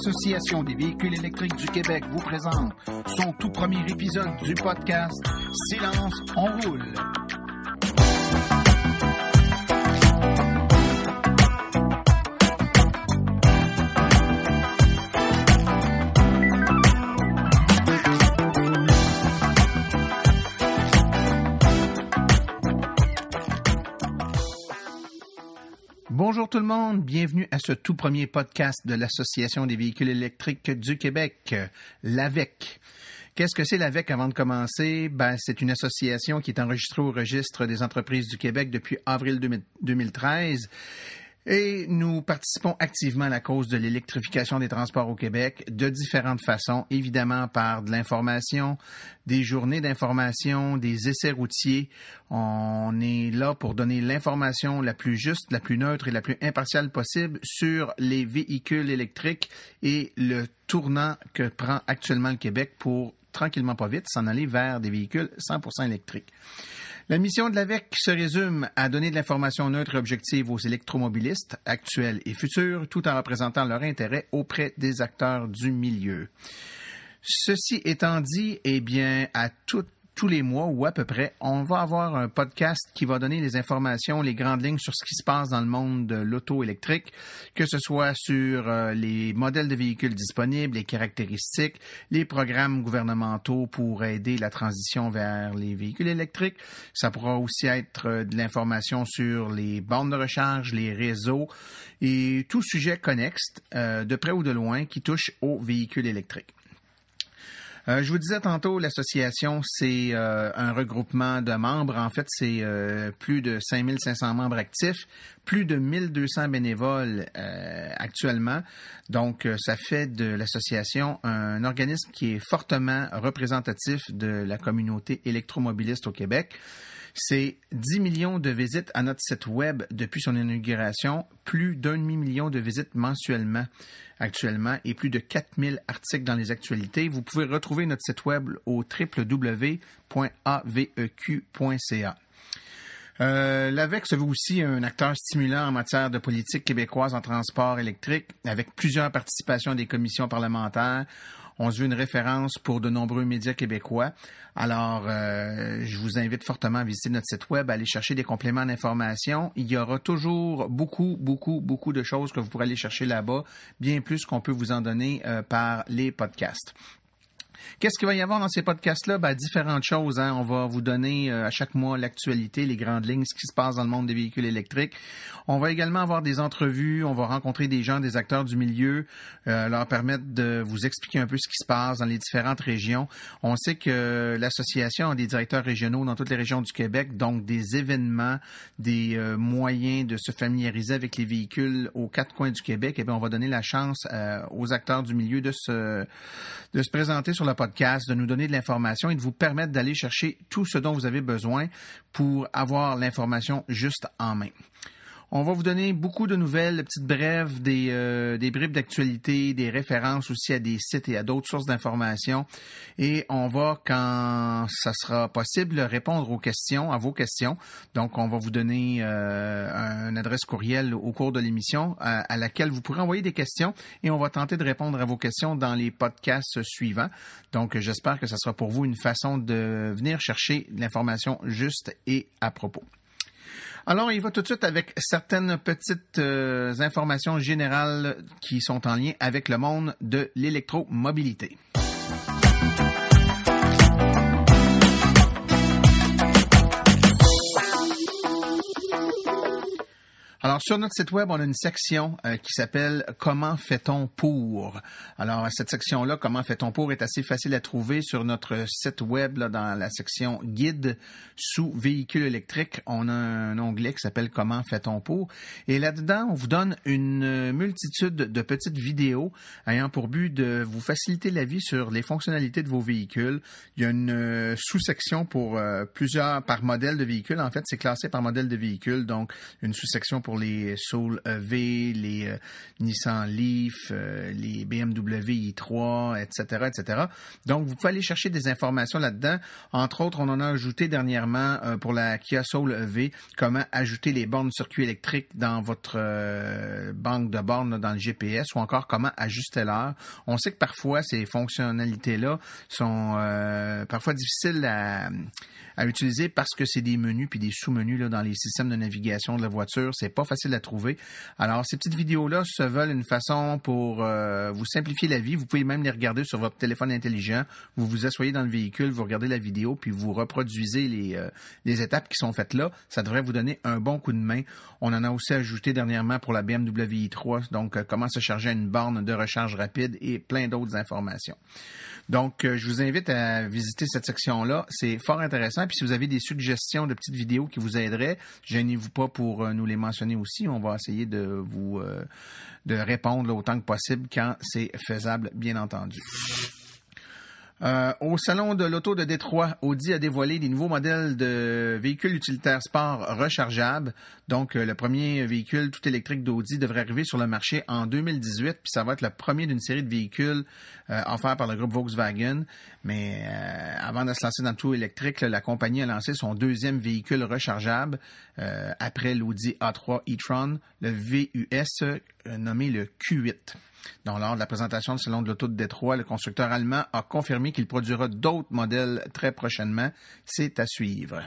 l'Association des véhicules électriques du Québec vous présente son tout premier épisode du podcast Silence, on roule. Bonjour tout le monde, bienvenue à ce tout premier podcast de l'Association des véhicules électriques du Québec, l'AVEQ. Qu'est-ce que c'est l'AVEQ avant de commencer? C'est une association qui est enregistrée au registre des entreprises du Québec depuis avril 2013. Et nous participons activement à la cause de l'électrification des transports au Québec de différentes façons, évidemment par de l'information, des journées d'information, des essais routiers. On est là pour donner l'information la plus juste, la plus neutre et la plus impartiale possible sur les véhicules électriques et le tournant que prend actuellement le Québec pour, tranquillement pas vite, s'en aller vers des véhicules 100% électriques. La mission de l'AVEQ se résume à donner de l'information neutre et objective aux électromobilistes actuels et futurs, tout en représentant leur intérêt auprès des acteurs du milieu. Ceci étant dit, à tous les mois ou à peu près, on va avoir un podcast qui va donner les informations, les grandes lignes sur ce qui se passe dans le monde de l'auto électrique, que ce soit sur les modèles de véhicules disponibles, les caractéristiques, les programmes gouvernementaux pour aider la transition vers les véhicules électriques. Ça pourra aussi être de l'information sur les bornes de recharge, les réseaux et tout sujet connexe, de près ou de loin, qui touche aux véhicules électriques. Je vous disais tantôt, l'association, c'est un regroupement de membres. En fait, c'est plus de 5500 membres actifs, plus de 1200 bénévoles actuellement. Donc, ça fait de l'association un organisme qui est fortement représentatif de la communauté électromobiliste au Québec. C'est 10 millions de visites à notre site web depuis son inauguration, plus d'1,5 million de visites mensuellement actuellement et plus de 4000 articles dans les actualités. Vous pouvez retrouver notre site web au www.aveq.ca. L'AVEQ se veut aussi un acteur stimulant en matière de politique québécoise en transport électrique avec plusieurs participations des commissions parlementaires. On se veut une référence pour de nombreux médias québécois. Alors, je vous invite fortement à visiter notre site web, à aller chercher des compléments d'information. Il y aura toujours beaucoup de choses que vous pourrez aller chercher là-bas, bien plus qu'on peut vous en donner par les podcasts. Qu'est-ce qu'il va y avoir dans ces podcasts-là? Différentes choses. On va vous donner à chaque mois l'actualité, les grandes lignes, ce qui se passe dans le monde des véhicules électriques. On va également avoir des entrevues. On va rencontrer des gens, des acteurs du milieu, leur permettre de vous expliquer un peu ce qui se passe dans les différentes régions. On sait que l'association a des directeurs régionaux dans toutes les régions du Québec, donc des événements, des moyens de se familiariser avec les véhicules aux quatre coins du Québec. Et bien, on va donner la chance aux acteurs du milieu de se présenter sur le podcast, de nous donner de l'information et de vous permettre d'aller chercher tout ce dont vous avez besoin pour avoir l'information juste en main. On va vous donner beaucoup de nouvelles, de petites brèves, des bribes d'actualité, des références aussi à des sites et à d'autres sources d'informations. Et on va, quand ça sera possible, répondre à vos questions. Donc, on va vous donner une adresse courriel au cours de l'émission à laquelle vous pourrez envoyer des questions et on va tenter de répondre à vos questions dans les podcasts suivants. Donc, j'espère que ça sera pour vous une façon de venir chercher de l'information juste et à propos. Alors, on y va tout de suite avec certaines petites informations générales qui sont en lien avec le monde de l'électromobilité. Alors, sur notre site web, on a une section qui s'appelle « Comment fait-on pour ». Alors, cette section-là, « Comment fait-on pour » est assez facile à trouver sur notre site web, là, dans la section « Guide » sous « Véhicules électriques ». On a un onglet qui s'appelle « Comment fait-on pour ». Et là-dedans, on vous donne une multitude de petites vidéos ayant pour but de vous faciliter la vie sur les fonctionnalités de vos véhicules. Il y a une sous-section pour par modèle de véhicule. En fait, c'est classé par modèle de véhicule, donc une sous-section pour pour les Soul EV, les Nissan Leaf, les BMW i3, etc., etc. Donc, vous pouvez aller chercher des informations là-dedans. Entre autres, on en a ajouté dernièrement pour la Kia Soul EV, comment ajouter les bornes circuit électrique dans votre banque de bornes là, dans le GPS, ou encore comment ajuster l'heure. On sait que parfois, ces fonctionnalités-là sont parfois difficiles à utiliser parce que c'est des menus puis des sous-menus là, dans les systèmes de navigation de la voiture. C'est pas facile à trouver. Alors, ces petites vidéos-là se veulent une façon pour vous simplifier la vie. Vous pouvez même les regarder sur votre téléphone intelligent. Vous vous asseyez dans le véhicule, vous regardez la vidéo, puis vous reproduisez les étapes qui sont faites là. Ça devrait vous donner un bon coup de main. On en a aussi ajouté dernièrement pour la BMW i3, donc comment se charger à une borne de recharge rapide et plein d'autres informations. Donc, je vous invite à visiter cette section-là. C'est fort intéressant. Puis si vous avez des suggestions de petites vidéos qui vous aideraient, gênez-vous pas pour nous les mentionner aussi. On va essayer de vous de répondre là, autant que possible quand c'est faisable, bien entendu. Au Salon de l'Auto de Détroit, Audi a dévoilé des nouveaux modèles de véhicules utilitaires sport rechargeables. Donc, le premier véhicule tout électrique d'Audi devrait arriver sur le marché en 2018, puis ça va être le premier d'une série de véhicules offerts par le groupe Volkswagen. Mais avant de se lancer dans le tout électrique, la compagnie a lancé son deuxième véhicule rechargeable après l'Audi A3 e-tron, le VUS nommé le Q8. Donc, lors de la présentation du Salon de l'Auto de Détroit, le constructeur allemand a confirmé qu'il produira d'autres modèles très prochainement. C'est à suivre.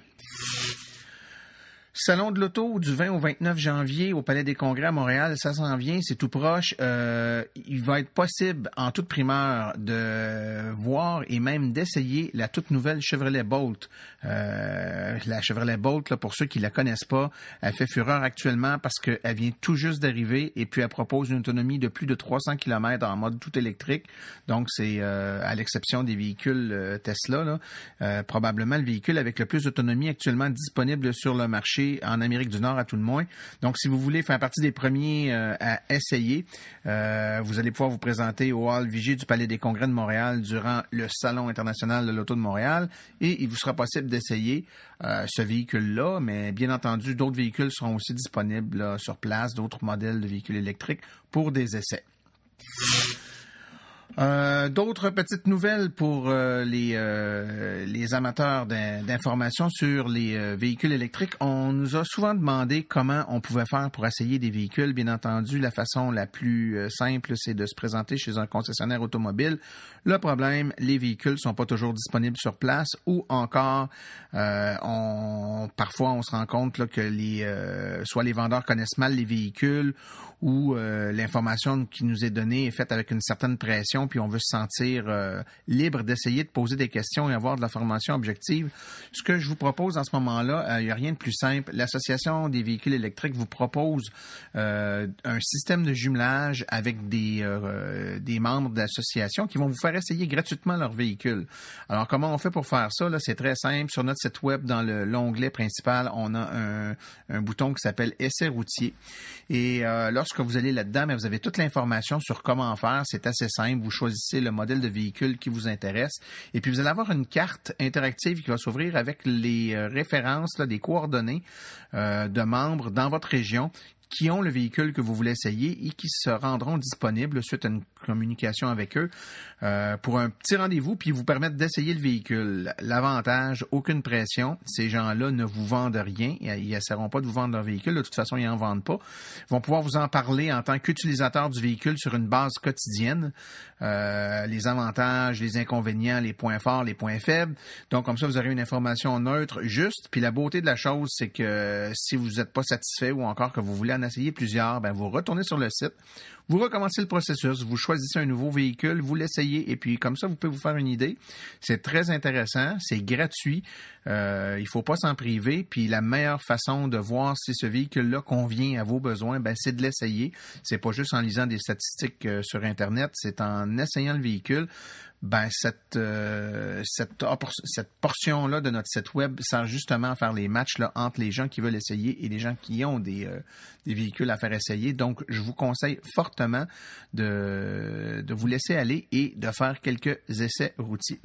Salon de l'Auto du 20 au 29 janvier au Palais des Congrès à Montréal, ça s'en vient, c'est tout proche. Il va être possible, en toute primeur, de voir et même d'essayer la toute nouvelle Chevrolet Bolt. La Chevrolet Bolt, là, pour ceux qui la connaissent pas, elle fait fureur actuellement parce qu'elle vient tout juste d'arriver et puis elle propose une autonomie de plus de 300 km en mode tout électrique. Donc, c'est à l'exception des véhicules Tesla, là, probablement le véhicule avec le plus d'autonomie actuellement disponible sur le marché en Amérique du Nord à tout le moins. Donc, si vous voulez faire partie des premiers à essayer, vous allez pouvoir vous présenter au hall Vigie du Palais des Congrès de Montréal durant le Salon international de l'Auto de Montréal et il vous sera possible d'essayer ce véhicule-là, mais bien entendu, d'autres véhicules seront aussi disponibles là, sur place, d'autres modèles de véhicules électriques pour des essais. D'autres petites nouvelles pour les amateurs d'informations sur les véhicules électriques. On nous a souvent demandé comment on pouvait faire pour essayer des véhicules. Bien entendu, la façon la plus simple, c'est de se présenter chez un concessionnaire automobile. Le problème, les véhicules sont pas toujours disponibles sur place ou encore, parfois on se rend compte là, que soit les vendeurs connaissent mal les véhicules ou l'information qui nous est donnée est faite avec une certaine pression, puis on veut se sentir libre d'essayer de poser des questions et avoir de l'information objective. Ce que je vous propose en ce moment-là, il n'y a rien de plus simple. L'Association des véhicules électriques vous propose un système de jumelage avec des membres de l'association qui vont vous faire essayer gratuitement leur véhicule. Alors, comment on fait pour faire ça? Là, c'est très simple. Sur notre site web, dans l'onglet principal, on a un bouton qui s'appelle « Essai routier ». Et lorsque vous allez là-dedans, vous avez toute l'information sur comment faire. C'est assez simple. Vous choisissez le modèle de véhicule qui vous intéresse. Et puis, vous allez avoir une carte interactive qui va s'ouvrir avec les références, là, des coordonnées de membres dans votre région qui ont le véhicule que vous voulez essayer et qui se rendront disponibles suite à une communication avec eux pour un petit rendez-vous puis vous permettre d'essayer le véhicule. L'avantage, aucune pression. Ces gens-là ne vous vendent rien. Ils n'essaieront pas de vous vendre leur véhicule. De toute façon, ils n'en vendent pas. Ils vont pouvoir vous en parler en tant qu'utilisateur du véhicule sur une base quotidienne. Les avantages, les inconvénients, les points forts, les points faibles. Donc, comme ça, vous aurez une information neutre, juste. Puis la beauté de la chose, c'est que si vous n'êtes pas satisfait ou encore que vous voulez en essayer plusieurs, vous retournez sur le site, vous recommencez le processus, vous choisissez un nouveau véhicule, vous l'essayez et puis comme ça, vous pouvez vous faire une idée. C'est très intéressant, c'est gratuit, il faut pas s'en priver. Puis la meilleure façon de voir si ce véhicule-là convient à vos besoins, c'est de l'essayer. C'est pas juste en lisant des statistiques sur Internet, c'est en essayant le véhicule. Cette portion-là de notre site web sert justement à faire les matchs là, entre les gens qui veulent essayer et les gens qui ont des véhicules à faire essayer. Donc, je vous conseille fortement de vous laisser aller et de faire quelques essais routiers.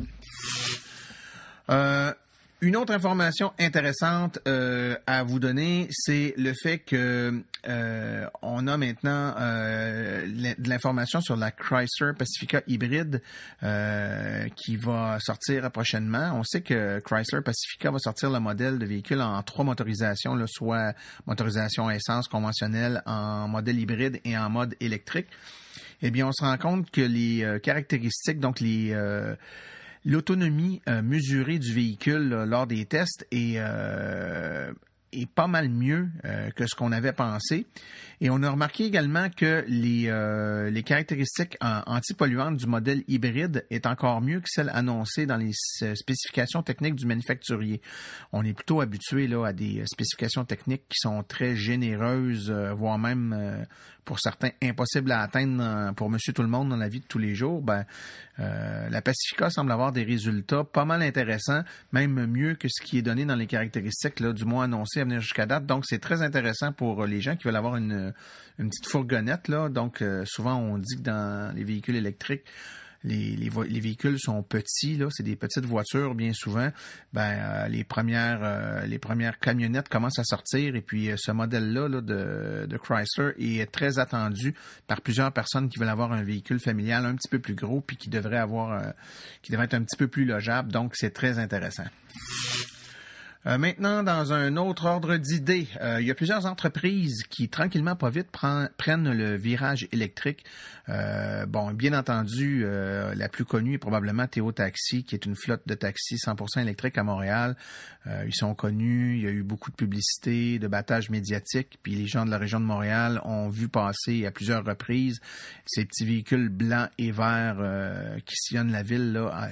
Une autre information intéressante à vous donner, c'est le fait que on a maintenant de l'information sur la Chrysler Pacifica hybride qui va sortir prochainement. On sait que Chrysler Pacifica va sortir le modèle de véhicule en 3 motorisations, là, soit motorisation essence conventionnelle, en modèle hybride et en mode électrique. Eh bien, on se rend compte que les caractéristiques, donc l'autonomie mesurée du véhicule lors des tests est pas mal mieux que ce qu'on avait pensé. Et on a remarqué également que les caractéristiques antipolluantes du modèle hybride est encore mieux que celles annoncées dans les spécifications techniques du manufacturier. On est plutôt habitué là à des spécifications techniques qui sont très généreuses, voire même pour certains impossibles à atteindre pour monsieur tout le monde dans la vie de tous les jours. La Pacifica semble avoir des résultats pas mal intéressants, même mieux que ce qui est donné dans les caractéristiques là, du moins annoncées à venir jusqu'à date. Donc, c'est très intéressant pour les gens qui veulent avoir une petite fourgonnette, là. Donc, souvent, on dit que dans les véhicules électriques, les véhicules sont petits, là, c'est des petites voitures bien souvent. Les premières camionnettes commencent à sortir et puis ce modèle-là là, de Chrysler est très attendu par plusieurs personnes qui veulent avoir un véhicule familial un petit peu plus gros puis qui devrait être un petit peu plus logeable. Donc, c'est très intéressant. Maintenant, dans un autre ordre d'idées, il y a plusieurs entreprises qui, tranquillement, pas vite, prennent le virage électrique. Bien entendu, la plus connue est probablement Théo Taxi, qui est une flotte de taxis 100% électriques à Montréal. Ils sont connus, il y a eu beaucoup de publicité, de battage médiatique, puis les gens de la région de Montréal ont vu passer à plusieurs reprises ces petits véhicules blancs et verts qui sillonnent la ville là,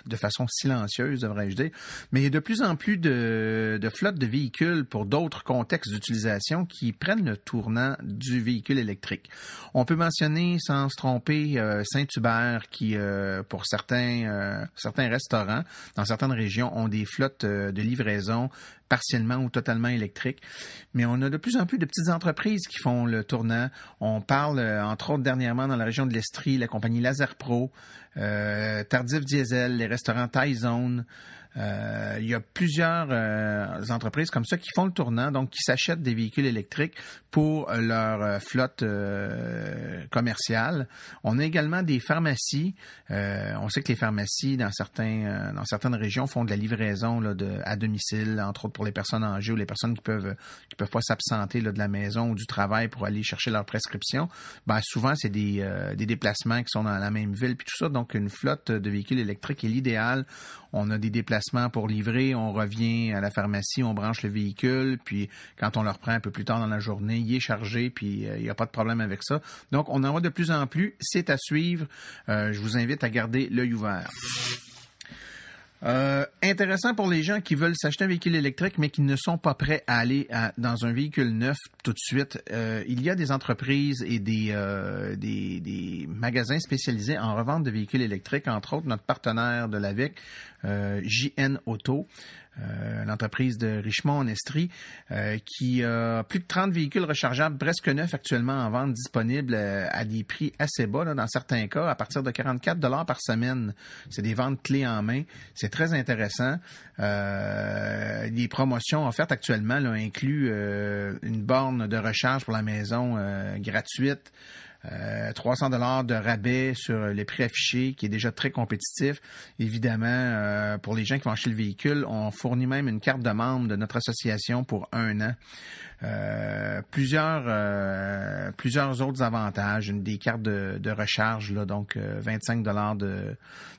de façon silencieuse, devrais-je dire. Mais il y a de plus en plus de flottes de véhicules pour d'autres contextes d'utilisation qui prennent le tournant du véhicule électrique. On peut mentionner, sans se tromper, Saint-Hubert qui, pour certains restaurants dans certaines régions, ont des flottes de livraison partiellement ou totalement électriques. Mais on a de plus en plus de petites entreprises qui font le tournant. On parle, entre autres, dernièrement dans la région de l'Estrie, la compagnie Laser Pro, Tardif Diesel, les restaurants Thai Zone. Il y a plusieurs entreprises comme ça qui font le tournant, donc qui s'achètent des véhicules électriques pour leur flotte commerciale. On a également des pharmacies. On sait que les pharmacies dans certaines régions font de la livraison là, à domicile, entre autres pour les personnes âgées ou les personnes qui peuvent pas s'absenter là, de la maison ou du travail pour aller chercher leur prescription. Souvent c'est des déplacements qui sont dans la même ville puis tout ça, donc une flotte de véhicules électriques est l'idéal. On a des déplacements pour livrer, on revient à la pharmacie, on branche le véhicule, puis quand on le reprend un peu plus tard dans la journée, il est chargé, puis il n'y a pas de problème avec ça. Donc, on en voit de plus en plus. C'est à suivre. Je vous invite à garder l'œil ouvert. Intéressant pour les gens qui veulent s'acheter un véhicule électrique mais qui ne sont pas prêts à aller dans un véhicule neuf tout de suite. Il y a des entreprises et des magasins spécialisés en revente de véhicules électriques, entre autres notre partenaire de l'AVEC, JN Auto. L'entreprise de Richemont en Estrie, qui a plus de 30 véhicules rechargeables presque neufs actuellement en vente disponibles à des prix assez bas, là, dans certains cas, à partir de 44 $ par semaine. C'est des ventes clés en main. C'est très intéressant. Les promotions offertes actuellement là, incluent une borne de recharge pour la maison gratuite. 300 $ de rabais sur les prix affichés, qui est déjà très compétitif. Évidemment, pour les gens qui vont acheter le véhicule, on fournit même une carte de membre de notre association pour 1 an. Plusieurs autres avantages, des cartes de recharge, là, donc 25 $ de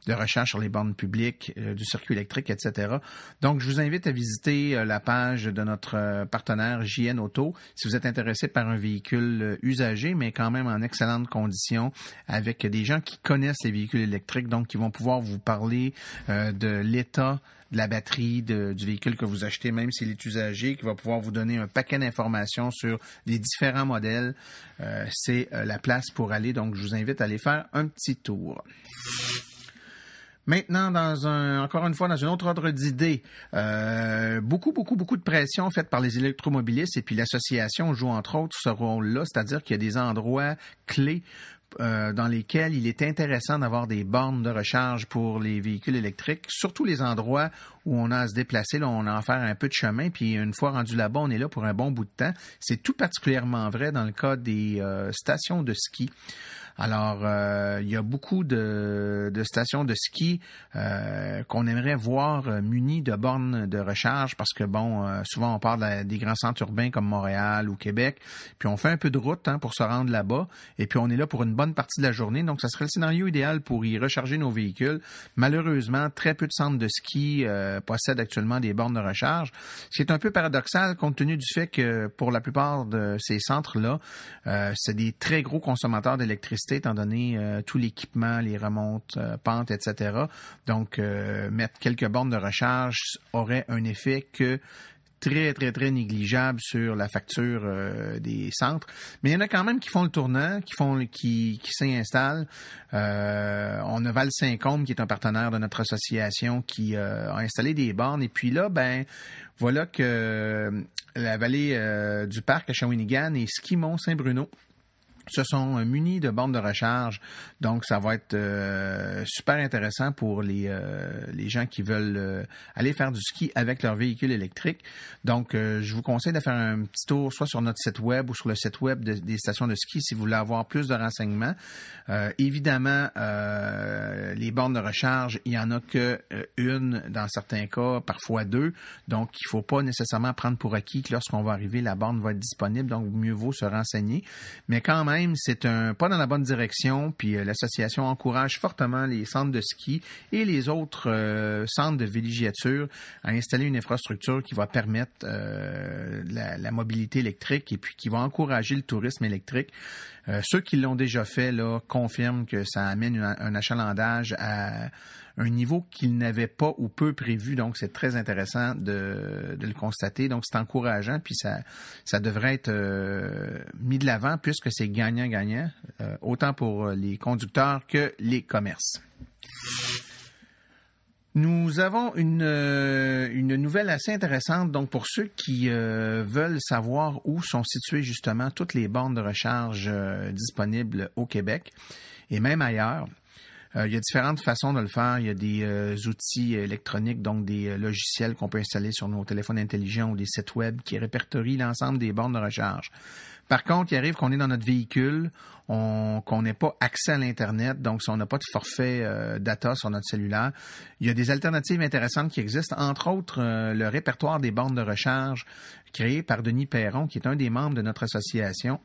recharge sur les bornes publiques, du circuit électrique, etc. Donc, je vous invite à visiter la page de notre partenaire JN Auto si vous êtes intéressé par un véhicule usagé, mais quand même en excellentes conditions, avec des gens qui connaissent les véhicules électriques, donc qui vont pouvoir vous parler de l'état de la batterie du véhicule que vous achetez, même s'il est usagé, qui va pouvoir vous donner un paquet d'informations sur les différents modèles. C'est la place pour aller, donc je vous invite à aller faire un petit tour. Maintenant, encore une fois, dans un autre ordre d'idée, beaucoup de pression faite par les électromobilistes et puis l'association joue entre autres ce rôle-là, c'est-à-dire qu'il y a des endroits clés dans lesquels il est intéressant d'avoir des bornes de recharge pour les véhicules électriques, surtout les endroits où on a à se déplacer, là, on a à faire un peu de chemin, puis une fois rendu là-bas, on est là pour un bon bout de temps. C'est tout particulièrement vrai dans le cas des stations de ski. Alors, il y a beaucoup de stations de ski qu'on aimerait voir munies de bornes de recharge parce que, souvent on part des grands centres urbains comme Montréal ou Québec, puis on fait un peu de route pour se rendre là-bas, et puis on est là pour une bonne partie de la journée, donc ça serait le scénario idéal pour y recharger nos véhicules. Malheureusement, très peu de centres de ski possèdent actuellement des bornes de recharge, ce qui est un peu paradoxal compte tenu du fait que pour la plupart de ces centres-là, c'est des très gros consommateurs d'électricité étant donné tout l'équipement, les remontes, pentes, etc. Donc, mettre quelques bornes de recharge aurait un effet que très, très, très négligeable sur la facture des centres. Mais il y en a quand même qui font le tournant, qui s'installent. On a Val-Saint-Côme, qui est un partenaire de notre association, qui a installé des bornes. Et puis là, voilà que la vallée du parc à Shawinigan et Ski Mont-Saint-Bruno se sont munis de bornes de recharge. Donc, ça va être super intéressant pour les gens qui veulent aller faire du ski avec leur véhicule électrique. Donc, je vous conseille de faire un petit tour soit sur notre site web ou sur le site web des stations de ski si vous voulez avoir plus de renseignements. Évidemment, les bornes de recharge, il n'y en a que une dans certains cas, parfois deux. Donc, il ne faut pas nécessairement prendre pour acquis que lorsqu'on va arriver, la borne va être disponible. Donc, mieux vaut se renseigner. Mais quand même, c'est un pas dans la bonne direction, puis l'association encourage fortement les centres de ski et les autres centres de villégiature à installer une infrastructure qui va permettre la mobilité électrique et puis qui va encourager le tourisme électrique. Ceux qui l'ont déjà fait là confirment que ça amène un achalandage à un niveau qu'ils n'avaient pas ou peu prévu. Donc, c'est très intéressant de le constater. Donc, c'est encourageant, puis ça devrait être mis de l'avant puisque c'est gagnant-gagnant, autant pour les conducteurs que les commerces. Nous avons une nouvelle assez intéressante, donc pour ceux qui veulent savoir où sont situées justement toutes les bornes de recharge disponibles au Québec et même ailleurs. Il y a différentes façons de le faire. Il y a des outils électroniques, donc des logiciels qu'on peut installer sur nos téléphones intelligents ou des sites web qui répertorient l'ensemble des bornes de recharge. Par contre, il arrive qu'on est dans notre véhicule, qu'on n'ait pas accès à l'Internet, donc si on n'a pas de forfait data sur notre cellulaire, il y a des alternatives intéressantes qui existent, entre autres le répertoire des bornes de recharge créé par Denis Perron, qui est un des membres de notre association.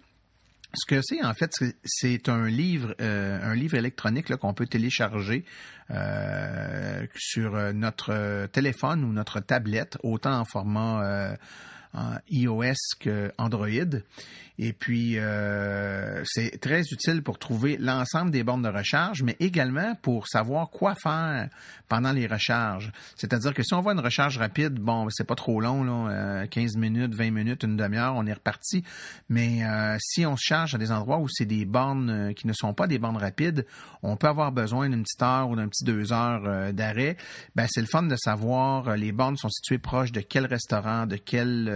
Ce que c'est, en fait, c'est un livre électronique là, qu'on peut télécharger sur notre téléphone ou notre tablette, autant en format iOS qu'Android. Et puis, c'est très utile pour trouver l'ensemble des bornes de recharge, mais également pour savoir quoi faire pendant les recharges. C'est-à-dire que si on voit une recharge rapide, c'est pas trop long, là, 15 minutes, 20 minutes, une demi-heure, on est reparti. Mais si on se charge à des endroits où c'est des bornes qui ne sont pas des bornes rapides, on peut avoir besoin d'une petite heure ou d'un petit 2 heures d'arrêt. C'est le fun de savoir les bornes sont situées proches de quel restaurant, de quelle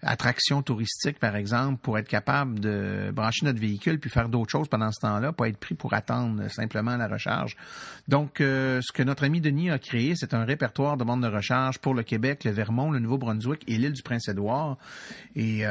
attraction touristique, par exemple, pour être capable de brancher notre véhicule puis faire d'autres choses pendant ce temps-là, pas être pris pour attendre simplement la recharge. Donc, ce que notre ami Denis a créé, c'est un répertoire de bornes de recharge pour le Québec, le Vermont, le Nouveau-Brunswick et l'île du Prince-Édouard. Et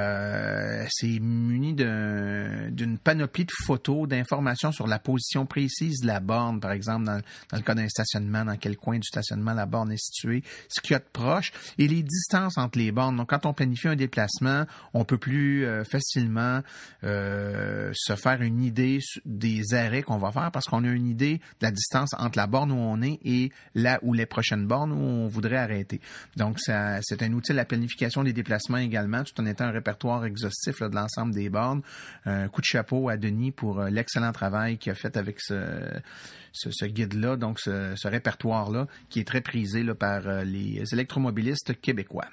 c'est muni d'une panoplie de photos, d'informations sur la position précise de la borne, par exemple, dans le cas d'un stationnement, dans quel coin du stationnement la borne est située, ce qu'il y a de proche, et les distances entre les bornes. Donc, quand on planifie un déplacement, on peut plus facilement se faire une idée des arrêts qu'on va faire parce qu'on a une idée de la distance entre la borne où on est et là où les prochaines bornes où on voudrait arrêter. Donc, c'est un outil de la planification des déplacements également, tout en étant un répertoire exhaustif là, de l'ensemble des bornes. Un coup de chapeau à Denis pour l'excellent travail qu'il a fait avec ce guide-là, donc ce répertoire-là, qui est très prisé là, par les électromobilistes québécois.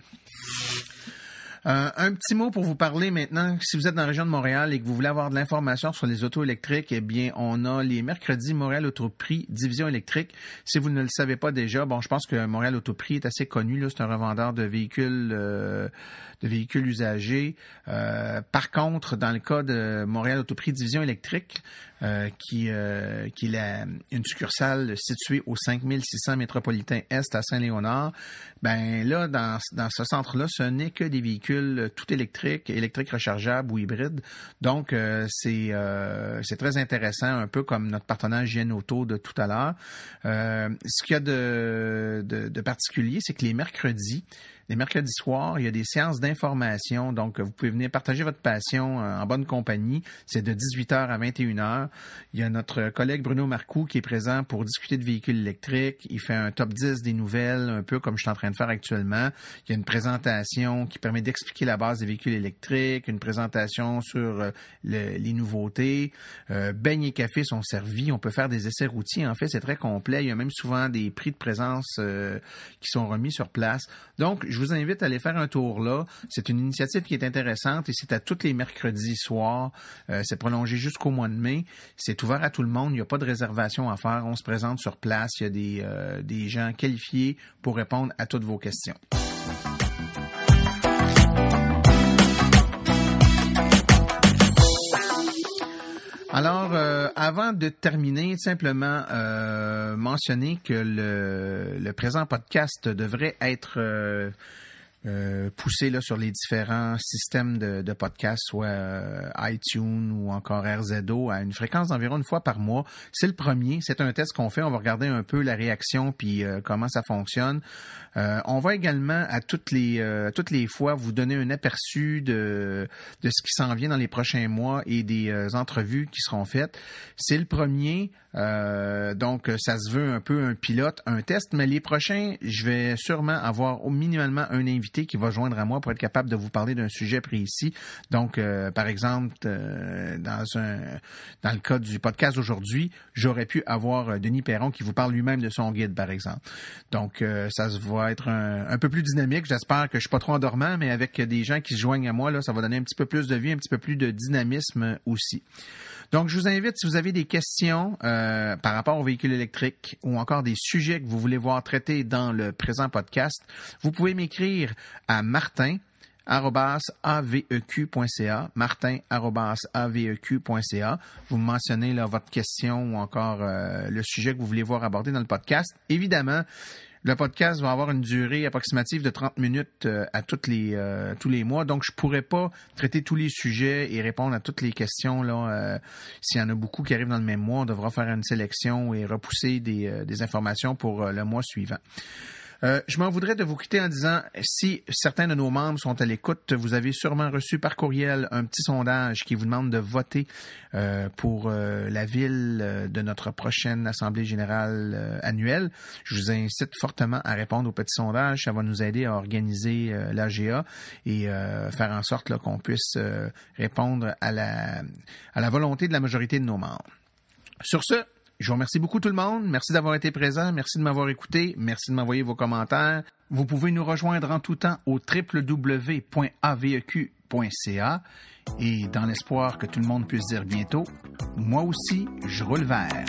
Un petit mot pour vous parler maintenant. Si vous êtes dans la région de Montréal et que vous voulez avoir de l'information sur les autos électriques, eh bien, on a les mercredis Montréal Autoprix Division électrique. Si vous ne le savez pas déjà, je pense que Montréal Autoprix est assez connu. Là, c'est un revendeur de véhicules usagés. Par contre, dans le cas de Montréal Autoprix Division électrique, qui est une succursale située au 5600 Métropolitain Est à Saint-Léonard. Ben là, dans ce centre-là, ce n'est que des véhicules tout électriques rechargeables ou hybrides. Donc, c'est très intéressant, un peu comme notre partenaire JN Auto de tout à l'heure. Ce qu'il y a de particulier, c'est que les mercredis soirs, il y a des séances d'information. Donc, vous pouvez venir partager votre passion en bonne compagnie. C'est de 18h à 21h. Il y a notre collègue Bruno Marcoux qui est présent pour discuter de véhicules électriques. Il fait un top 10 des nouvelles, un peu comme je suis en train de faire actuellement. Il y a une présentation qui permet d'expliquer la base des véhicules électriques, une présentation sur les nouveautés. Beignes et cafés sont servis. On peut faire des essais routiers. En fait, c'est très complet. Il y a même souvent des prix de présence qui sont remis sur place. Donc, je vous invite à aller faire un tour là. C'est une initiative qui est intéressante et c'est à tous les mercredis soirs. C'est prolongé jusqu'au mois de mai. C'est ouvert à tout le monde. Il n'y a pas de réservation à faire. On se présente sur place. Il y a des gens qualifiés pour répondre à toutes vos questions. Alors, avant de terminer, simplement mentionner que le présent podcast devrait être poussé là sur les différents systèmes de podcasts, soit iTunes ou encore RZO, à une fréquence d'environ une fois par mois. C'est le premier, c'est un test qu'on fait. On va regarder un peu la réaction puis comment ça fonctionne. On va également à toutes les fois vous donner un aperçu de ce qui s'en vient dans les prochains mois et des entrevues qui seront faites. C'est le premier. Donc, ça se veut un peu un pilote, un test, mais les prochains, je vais sûrement avoir minimalement un invité qui va joindre à moi pour être capable de vous parler d'un sujet précis. Donc, par exemple, dans le cas du podcast d'aujourd'hui, j'aurais pu avoir Denis Perron qui vous parle lui-même de son guide, par exemple. Donc, ça va être un peu plus dynamique. J'espère que je suis pas trop endormant, mais avec des gens qui se joignent à moi, là, ça va donner un petit peu plus de vie, un petit peu plus de dynamisme aussi. Donc, je vous invite, si vous avez des questions par rapport aux véhicules électriques ou encore des sujets que vous voulez voir traités dans le présent podcast, vous pouvez m'écrire à martin@aveq.ca, martin@aveq.ca. Vous me mentionnez là, votre question ou encore le sujet que vous voulez voir abordé dans le podcast. Évidemment, le podcast va avoir une durée approximative de 30 minutes tous les mois. Donc, je pourrais pas traiter tous les sujets et répondre à toutes les questions. Là, s'il y en a beaucoup qui arrivent dans le même mois, on devra faire une sélection et repousser des informations pour le mois suivant. Je m'en voudrais de vous quitter en disant, si certains de nos membres sont à l'écoute, vous avez sûrement reçu par courriel un petit sondage qui vous demande de voter pour la ville de notre prochaine Assemblée générale annuelle. Je vous incite fortement à répondre au petit sondage. Ça va nous aider à organiser l'AGA et faire en sorte là, qu'on puisse répondre à la volonté de la majorité de nos membres. Sur ce, je vous remercie beaucoup tout le monde. Merci d'avoir été présent. Merci de m'avoir écouté. Merci de m'envoyer vos commentaires. Vous pouvez nous rejoindre en tout temps au www.aveq.ca et dans l'espoir que tout le monde puisse dire bientôt, moi aussi, je roule vert.